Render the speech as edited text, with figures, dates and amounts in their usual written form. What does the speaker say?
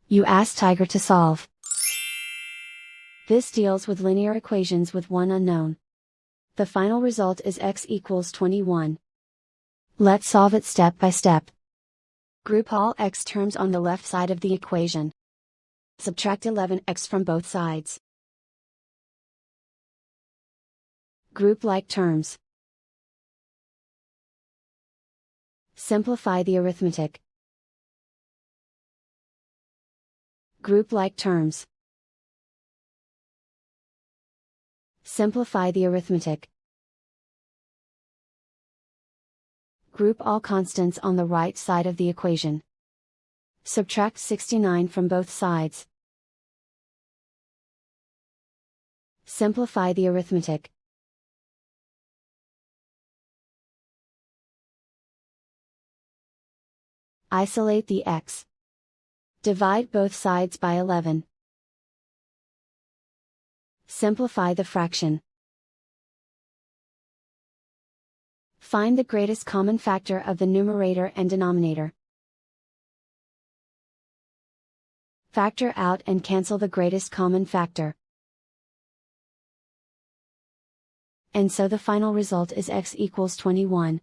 You ask Tiger to solve. This deals with linear equations with one unknown. The final result is x equals 21. Let's solve it step by step. Group all x terms on the left side of the equation. Subtract 11x from both sides. Group like terms. Simplify the arithmetic. Group like terms. Simplify the arithmetic. Group all constants on the right side of the equation. Subtract 69 from both sides. Simplify the arithmetic. Isolate the x. Divide both sides by 11. Simplify the fraction. Find the greatest common factor of the numerator and denominator. Factor out and cancel the greatest common factor. And so the final result is x equals 21.